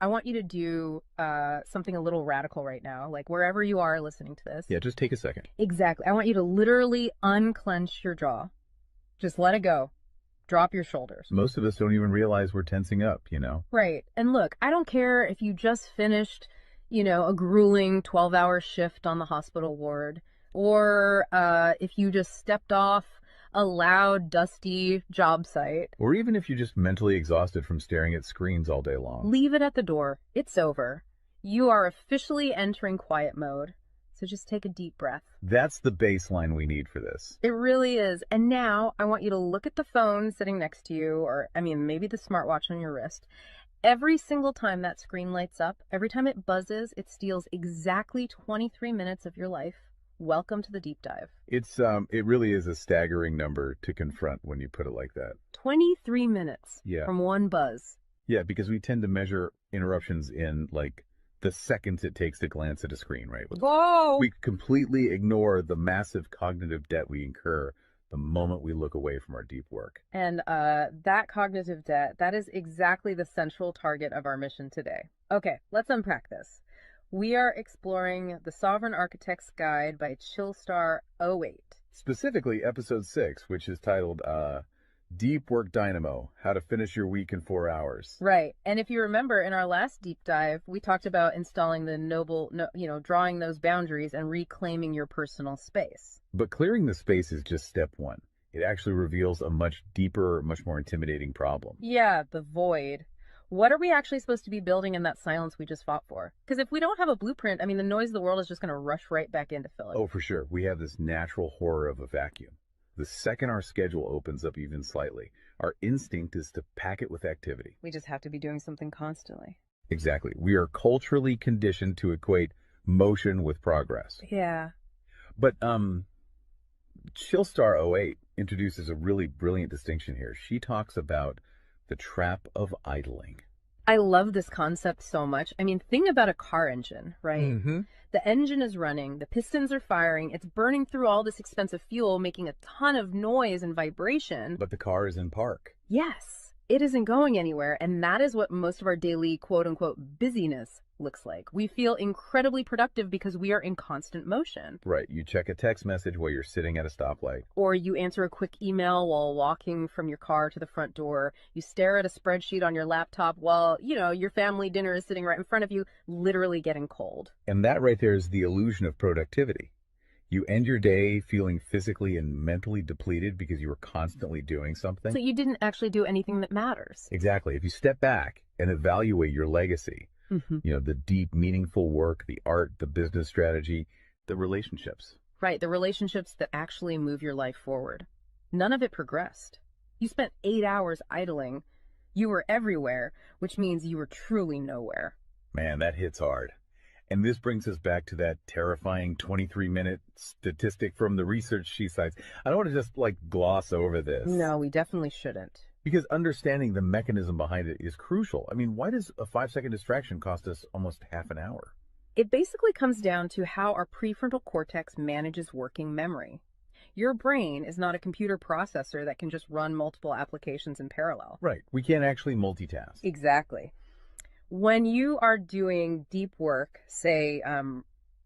I want you to do something a little radical right now, like wherever you are listening to this. Yeah, just take a second. Exactly. I want you to literally unclench your jaw. Just let it go. Drop your shoulders. Most of us don't even realize we're tensing up, you know? Right. And look, I don't care if you just finished, a grueling 12-hour shift on the hospital ward, or if you just stepped off a loud, dusty job site. Or even if you're just mentally exhausted from staring at screens all day long. Leave it at the door. It's over. You are officially entering quiet mode. So just take a deep breath. That's the baseline we need for this. It really is. And now I want you to look at the phone sitting next to you, or maybe the smartwatch on your wrist. Every single time that screen lights up, every time it buzzes, it steals exactly 23 minutes of your life. Welcome to the deep dive. It really is a staggering number to confront when you put it like that. 23 minutes from one buzz. Yeah, because we tend to measure interruptions in like the seconds it takes to glance at a screen, right? Whoa! We completely ignore the massive cognitive debt we incur the moment we look away from our deep work. And that cognitive debt, that is exactly the central target of our mission today. Okay, let's unpack this. We are exploring The Sovereign Architect's Guide by Chillstar 08. Specifically, episode 6, which is titled Deep Work Dynamo, How to Finish Your Week in 4 Hours. Right. And if you remember, in our last deep dive, we talked about installing drawing those boundaries and reclaiming your personal space. But clearing the space is just step one. It actually reveals a much deeper, much more intimidating problem. Yeah, the void. What are we actually supposed to be building in that silence we just fought for? Because if we don't have a blueprint, the noise of the world is just going to rush right back in to fill it. Oh, for sure. We have this natural horror of a vacuum. The second our schedule opens up even slightly, our instinct is to pack it with activity. We just have to be doing something constantly. Exactly. We are culturally conditioned to equate motion with progress. Yeah. But Chillstar 08 introduces a really brilliant distinction here. She talks about the trap of idling. I love this concept so much. Think about a car engine, right? Mm-hmm. The engine is running, the pistons are firing, it's burning through all this expensive fuel, making a ton of noise and vibration. But the car is in park. Yes, it isn't going anywhere, and that is what most of our daily quote-unquote busyness looks like. We feel incredibly productive because we are in constant motion. Right. You check a text message while you're sitting at a stoplight. Or you answer a quick email while walking from your car to the front door. You stare at a spreadsheet on your laptop while, your family dinner is sitting right in front of you, literally getting cold. And that right there is the illusion of productivity. You end your day feeling physically and mentally depleted because you were constantly doing something. So you didn't actually do anything that matters. Exactly. If you step back and evaluate your legacy, the deep, meaningful work, the art, the business strategy, the relationships. Right, the relationships that actually move your life forward. None of it progressed. You spent 8 hours idling. You were everywhere, which means you were truly nowhere. Man, that hits hard. And this brings us back to that terrifying 23-minute statistic from the research she cites. I don't want to just gloss over this. No, we definitely shouldn't. Because understanding the mechanism behind it is crucial. Why does a 5-second distraction cost us almost half an hour? It basically comes down to how our prefrontal cortex manages working memory. Your brain is not a computer processor that can just run multiple applications in parallel. Right. We can't actually multitask. Exactly. When you are doing deep work, say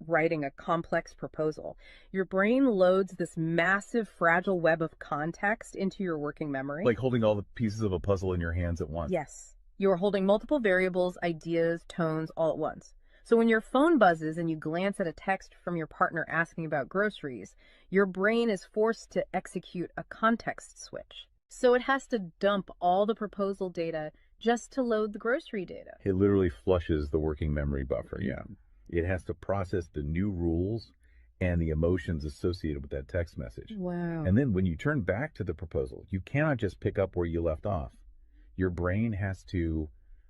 writing a complex proposal, your brain loads this massive fragile web of context into your working memory. Like holding all the pieces of a puzzle in your hands at once. Yes. You are holding multiple variables, ideas, tones all at once. So when your phone buzzes and you glance at a text from your partner asking about groceries, your brain is forced to execute a context switch. So it has to dump all the proposal data just to load the grocery data. It literally flushes the working memory buffer, yeah. It has to process the new rules and the emotions associated with that text message. Wow. And then when you turn back to the proposal, you cannot just pick up where you left off. Your brain has to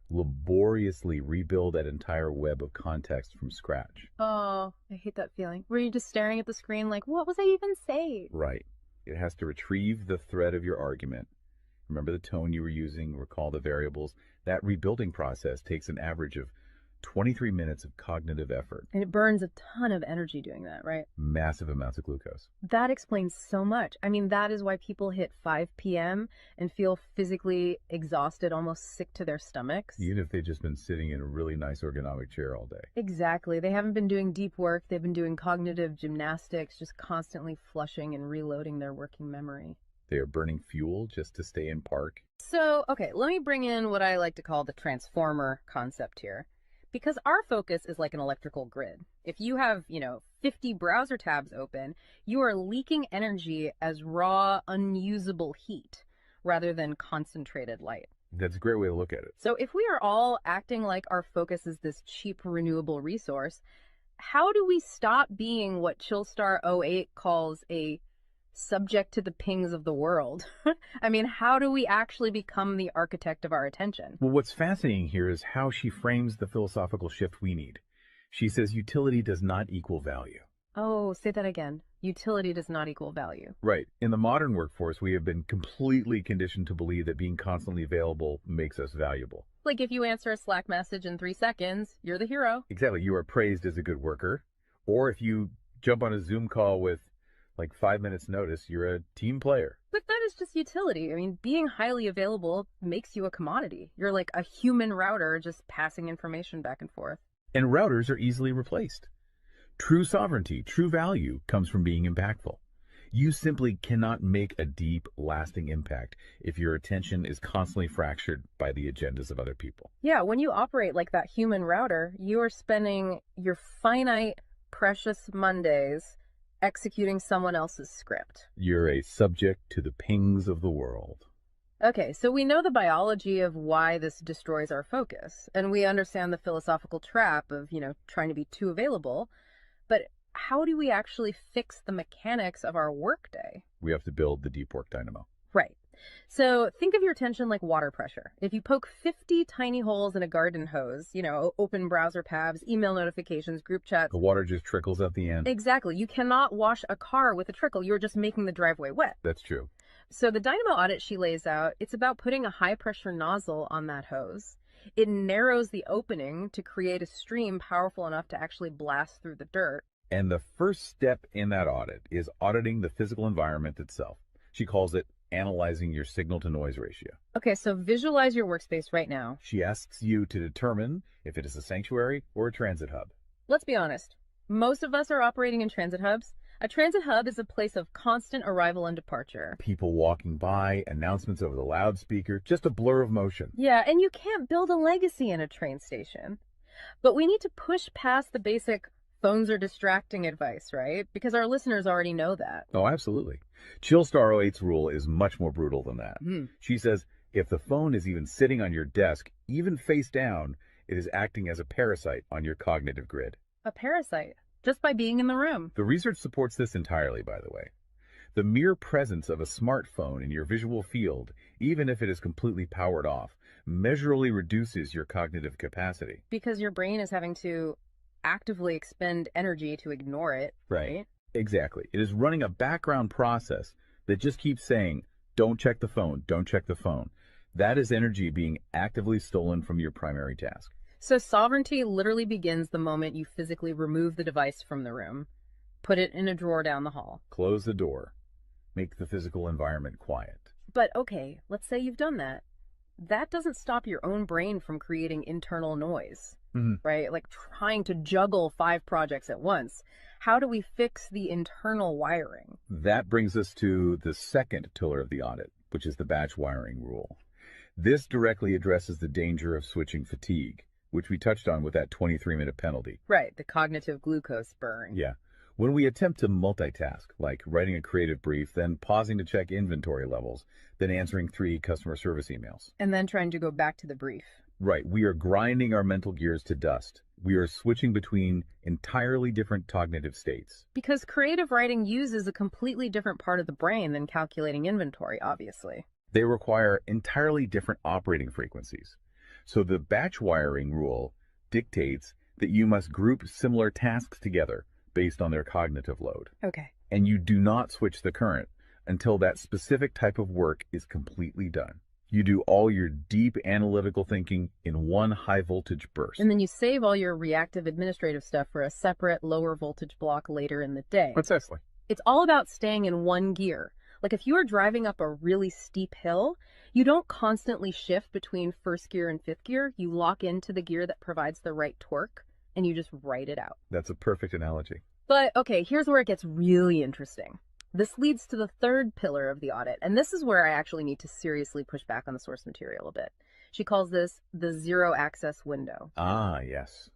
laboriously rebuild that entire web of context from scratch. Oh, I hate that feeling. Were you just staring at the screen like, what was I even saying? Right. It has to retrieve the thread of your argument. Remember the tone you were using, recall the variables. That rebuilding process takes an average of 23 minutes of cognitive effort, And it burns a ton of energy doing that, right? massive amounts of glucose. That explains so much. I mean, that is why people hit 5 p.m. and feel physically exhausted, almost sick to their stomachs. Even if they've just been sitting in a really nice ergonomic chair all day. Exactly. They haven't been doing deep work. They've been doing cognitive gymnastics, just constantly flushing and reloading their working memory. They are burning fuel just to stay in park. So, okay, let me bring in what I like to call the transformer concept here. Because our focus is like an electrical grid. If you have, 50 browser tabs open, you are leaking energy as raw, unusable heat rather than concentrated light. That's a great way to look at it. So if we are all acting like our focus is this cheap renewable resource, how do we stop being what Chillstar 08 calls a subject to the pings of the world? I mean, how do we actually become the architect of our attention? Well, what's fascinating here is how she frames the philosophical shift we need. She says utility does not equal value. Oh, say that again. Utility does not equal value. Right. In the modern workforce, we have been completely conditioned to believe that being constantly available makes us valuable. Like if you answer a Slack message in 3 seconds, you're the hero. Exactly. You are praised as a good worker. Or if you jump on a Zoom call with like 5 minutes notice, you're a team player. But that is just utility. I mean, being highly available makes you a commodity. You're like a human router just passing information back and forth. And routers are easily replaced. True sovereignty, true value comes from being impactful. You simply cannot make a deep, lasting impact if your attention is constantly fractured by the agendas of other people. Yeah, when you operate like that human router, you are spending your finite, precious Mondays executing someone else's script. You're a subject to the pings of the world. Okay, so we know the biology of why this destroys our focus, and we understand the philosophical trap of, trying to be too available, but how do we actually fix the mechanics of our workday? We have to build the deep work dynamo. Right. So think of your attention like water pressure. If you poke 50 tiny holes in a garden hose, open browser tabs, email notifications, group chats. The water just trickles at the end. Exactly. You cannot wash a car with a trickle. You're just making the driveway wet. That's true. So the Dynamo Audit she lays out, it's about putting a high pressure nozzle on that hose. It narrows the opening to create a stream powerful enough to actually blast through the dirt. And the first step in that audit is auditing the physical environment itself. She calls it analyzing your signal-to-noise ratio. Okay, so visualize your workspace right now. She asks you to determine if it is a sanctuary or a transit hub. Let's be honest. Most of us are operating in transit hubs. A transit hub is a place of constant arrival and departure. People walking by, announcements over the loudspeaker, just a blur of motion. Yeah, and you can't build a legacy in a train station. But we need to push past the basic phones are distracting advice, right? Because our listeners already know that. Oh, absolutely. Chillstar 08's rule is much more brutal than that. She says if the phone is even sitting on your desk, even face down, it is acting as a parasite on your cognitive grid. A parasite, just by being in the room. The research supports this entirely, by the way. The mere presence of a smartphone in your visual field, even if it is completely powered off, measurably reduces your cognitive capacity. Because your brain is having to actively expend energy to ignore it, right? Exactly. It is running a background process that just keeps saying, don't check the phone, don't check the phone. That is energy being actively stolen from your primary task. So sovereignty literally begins the moment you physically remove the device from the room, put it in a drawer down the hall. Close the door. Make the physical environment quiet. But okay, let's say you've done that. That doesn't stop your own brain from creating internal noise, right? Like trying to juggle 5 projects at once. How do we fix the internal wiring? That brings us to the second pillar of the audit, which is the batch wiring rule. This directly addresses the danger of switching fatigue, which we touched on with that 23-minute penalty. Right, the cognitive glucose burn. Yeah. When we attempt to multitask, like writing a creative brief, then pausing to check inventory levels, then answering 3 customer service emails. And then trying to go back to the brief. Right. We are grinding our mental gears to dust. We are switching between entirely different cognitive states. Because creative writing uses a completely different part of the brain than calculating inventory, obviously. They require entirely different operating frequencies. So the batch wiring rule dictates that you must group similar tasks together based on their cognitive load. Okay. And you do not switch the current until that specific type of work is completely done. You do all your deep analytical thinking in one high voltage burst. And then you save all your reactive administrative stuff for a separate lower voltage block later in the day. Precisely. It's all about staying in one gear. Like if you are driving up a really steep hill, you don't constantly shift between first gear and fifth gear. You lock into the gear that provides the right torque and you just ride it out. That's a perfect analogy. But okay, here's where it gets really interesting. This leads to the third pillar of the audit, and this is where I actually need to seriously push back on the source material a bit. She calls this the zero access window. Ah, yes.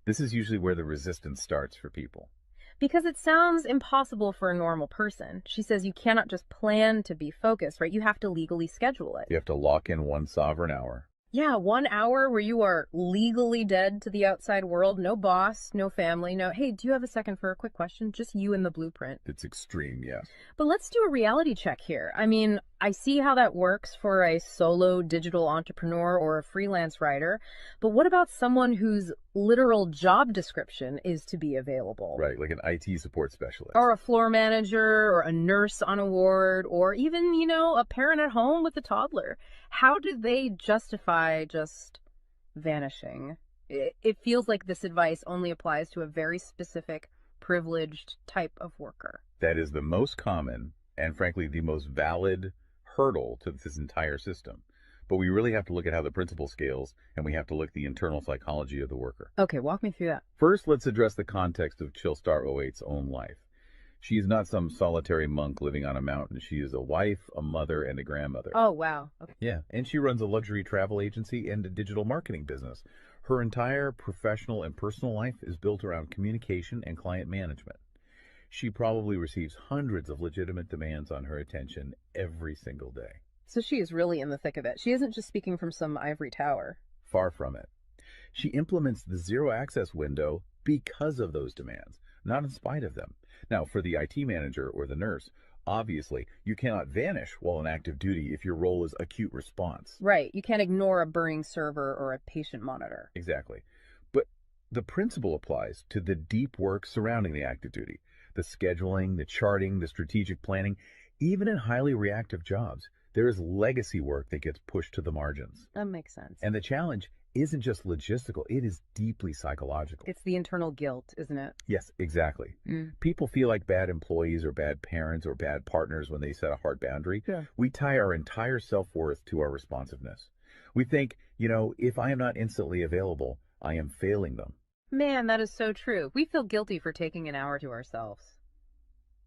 This is usually where the resistance starts for people. Because it sounds impossible for a normal person. She says you cannot just plan to be focused, right? You have to legally schedule it. You have to lock in one sovereign hour. Yeah, 1 hour where you are legally dead to the outside world. No boss, no family, no, hey, do you have a second for a quick question? Just you and the blueprint. It's extreme, yes. But let's do a reality check here. I mean, I see how that works for a solo digital entrepreneur or a freelance writer, but what about someone whose literal job description is to be available? Right, like an IT support specialist. Or a floor manager, or a nurse on a ward, or even, a parent at home with a toddler. How do they justify just vanishing? It feels like this advice only applies to a very specific, privileged type of worker. That is the most common and, frankly, the most valid hurdle to this entire system. But we really have to look at how the principle scales, and we have to look at the internal psychology of the worker. Okay, walk me through that. First, let's address the context of Chillstar '08's own life. She is not some solitary monk living on a mountain. She is a wife, a mother, and a grandmother. Oh, wow. Okay. Yeah, and she runs a luxury travel agency and a digital marketing business. Her entire professional and personal life is built around communication and client management. She probably receives hundreds of legitimate demands on her attention every single day. So she is really in the thick of it. She isn't just speaking from some ivory tower. Far from it. She implements the zero access window because of those demands, not in spite of them. Now, for the IT manager or the nurse, obviously, you cannot vanish while on active duty if your role is acute response. Right. You can't ignore a burning server or a patient monitor. Exactly. But the principle applies to the deep work surrounding the active duty, the scheduling, the charting, the strategic planning. Even in highly reactive jobs, there is legacy work that gets pushed to the margins. That makes sense. And the challenge isn't just logistical, it is deeply psychological. It's the internal guilt, isn't it? Yes, exactly. People feel like bad employees or bad parents or bad partners when they set a hard boundary. Yeah. We tie our entire self-worth to our responsiveness. We think, if I am not instantly available, I am failing them. Man, that is so true. We feel guilty for taking an hour to ourselves.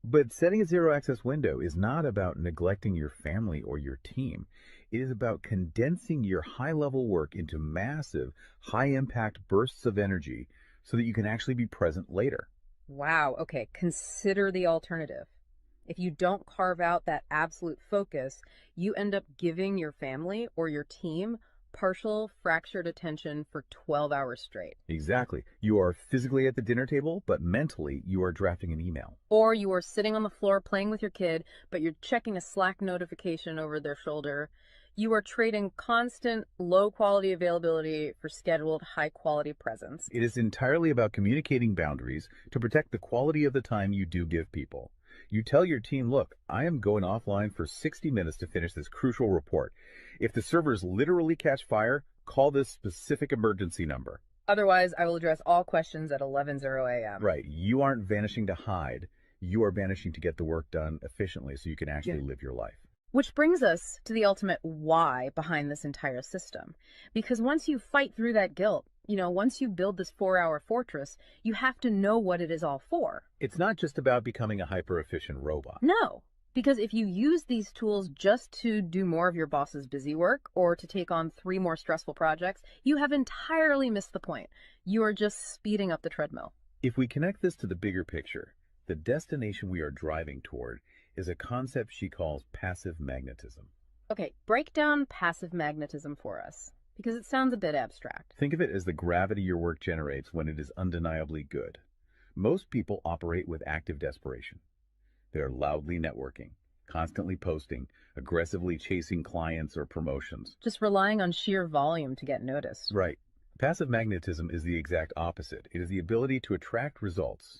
But setting a zero access window is not about neglecting your family or your team. It is about condensing your high-level work into massive, high-impact bursts of energy so that you can actually be present later. Wow. Okay. Consider the alternative. If you don't carve out that absolute focus, you end up giving your family or your team partial fractured attention for 12 hours straight. Exactly. You are physically at the dinner table, but mentally you are drafting an email. Or you are sitting on the floor playing with your kid, but you're checking a Slack notification over their shoulder. You are trading constant low-quality availability for scheduled high-quality presence. It is entirely about communicating boundaries to protect the quality of the time you do give people. You tell your team, look, I am going offline for 60 minutes to finish this crucial report. If the servers literally catch fire, call this specific emergency number. Otherwise, I will address all questions at 11:00 a.m. Right. You aren't vanishing to hide. You are vanishing to get the work done efficiently so you can actually live your life. Which brings us to the ultimate why behind this entire system. Because once you fight through that guilt, once you build this 4-hour fortress, you have to know what it is all for. It's not just about becoming a hyper-efficient robot. No, because if you use these tools just to do more of your boss's busy work or to take on 3 more stressful projects, you have entirely missed the point. You are just speeding up the treadmill. If we connect this to the bigger picture, the destination we are driving toward is a concept she calls passive magnetism. Okay, break down passive magnetism for us, because it sounds a bit abstract. Think of it as the gravity your work generates when it is undeniably good. Most people operate with active desperation. They're loudly networking, constantly posting, aggressively chasing clients or promotions. Just relying on sheer volume to get noticed. Right. Passive magnetism is the exact opposite. It is the ability to attract results,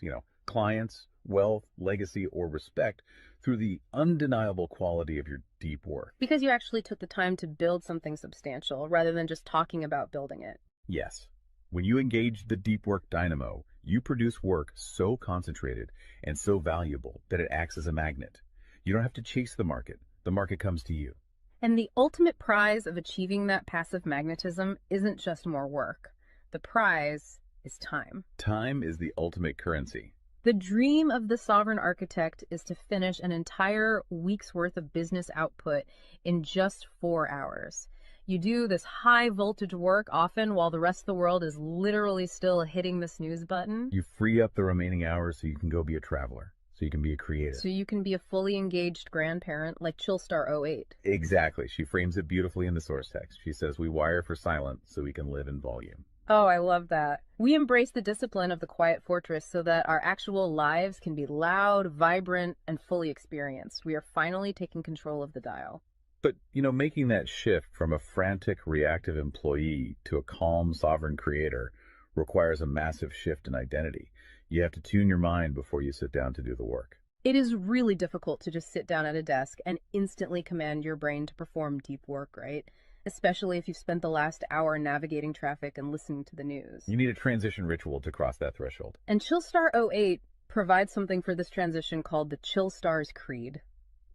clients, wealth, legacy, or respect through the undeniable quality of your deep work. Because you actually took the time to build something substantial rather than just talking about building it. Yes, when you engage the deep work dynamo, you produce work so concentrated and so valuable that it acts as a magnet. You don't have to chase the market comes to you. And the ultimate prize of achieving that passive magnetism isn't just more work. The prize is time. Time is the ultimate currency. The dream of the sovereign architect is to finish an entire week's worth of business output in just 4 hours. You do this high voltage work often while the rest of the world is literally still hitting the snooze button. You free up the remaining hours so you can go be a traveler, so you can be a creator. So you can be a fully engaged grandparent like Chillstar 08. Exactly. She frames it beautifully in the source text. She says, we wire for silence so we can live in volume. Oh, I love that. We embrace the discipline of the quiet fortress so that our actual lives can be loud, vibrant, and fully experienced. We are finally taking control of the dial. But, making that shift from a frantic, reactive employee to a calm, sovereign creator requires a massive shift in identity. You have to tune your mind before you sit down to do the work. It is really difficult to just sit down at a desk and instantly command your brain to perform deep work, right? Especially if you've spent the last hour navigating traffic and listening to the news. You need a transition ritual to cross that threshold. And Chillstar 08 provides something for this transition called the Chillstar's Creed.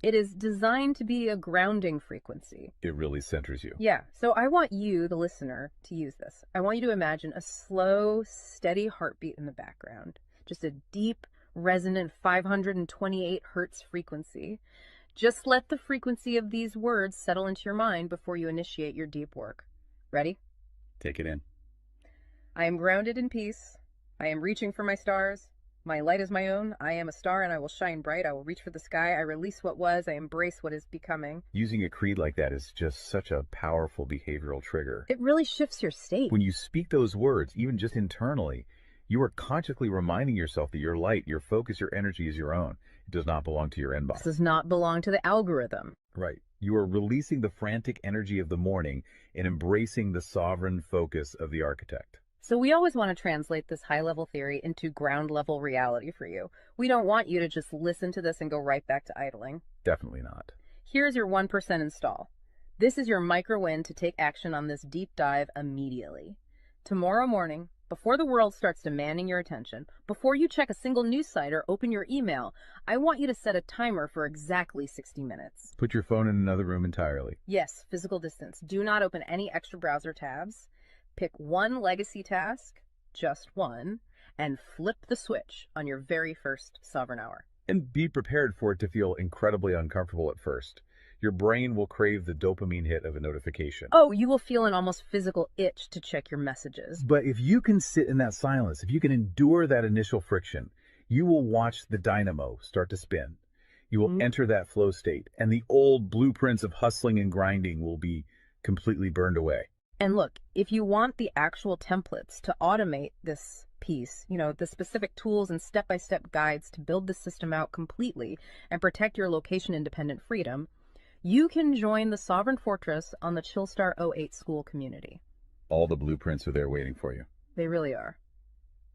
It is designed to be a grounding frequency. It really centers you. Yeah, so I want you, the listener, to use this. I want you to imagine a slow, steady heartbeat in the background. Just a deep, resonant 528 hertz frequency. Just let the frequency of these words settle into your mind before you initiate your deep work. Ready? Take it in. I am grounded in peace. I am reaching for my stars. My light is my own. I am a star and I will shine bright. I will reach for the sky. I release what was. I embrace what is becoming. Using a creed like that is just such a powerful behavioral trigger. It really shifts your state. When you speak those words, even just internally, you are consciously reminding yourself that your light, your focus, your energy is your own. It does not belong to your inbox. This does not belong to the algorithm. Right. You are releasing the frantic energy of the morning and embracing the sovereign focus of the architect. So we always want to translate this high-level theory into ground-level reality for you. We don't want you to just listen to this and go right back to idling. Definitely not. Here's your 1% install. This is your micro-win to take action on this deep dive immediately. Tomorrow morning, before the world starts demanding your attention, before you check a single news site or open your email, I want you to set a timer for exactly 60 minutes. Put your phone in another room entirely. Yes, physical distance. Do not open any extra browser tabs. Pick one legacy task, just one, and flip the switch on your very first sovereign hour. And be prepared for it to feel incredibly uncomfortable at first. Your brain will crave the dopamine hit of a notification. Oh, you will feel an almost physical itch to check your messages. But if you can sit in that silence, if you can endure that initial friction, you will watch the dynamo start to spin. You will enter that flow state, and the old blueprints of hustling and grinding will be completely burned away. And look, if you want the actual templates to automate this piece, the specific tools and step-by-step guides to build the system out completely and protect your location-independent freedom, you can join the Sovereign Fortress on the Chillstar 08 school community. All the blueprints are there waiting for you. They really are.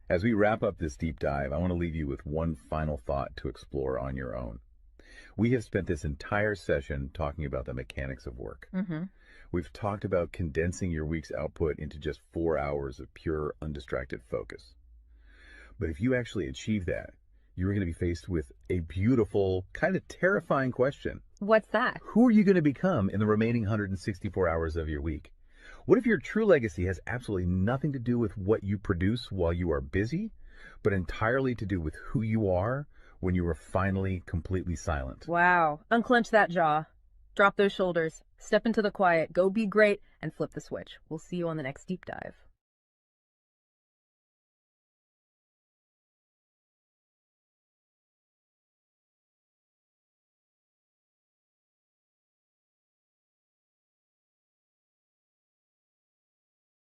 As we wrap up this deep dive, I want to leave you with one final thought to explore on your own. We have spent this entire session talking about the mechanics of work. We've talked about condensing your week's output into just 4 hours of pure, undistracted focus. But if you actually achieve that, you're going to be faced with a beautiful, kind of terrifying question. What's that? Who are you going to become in the remaining 164 hours of your week? What if your true legacy has absolutely nothing to do with what you produce while you are busy, but entirely to do with who you are when you are finally completely silent? Wow. Unclench that jaw. Drop those shoulders. Step into the quiet. Go be great and flip the switch. We'll see you on the next deep dive.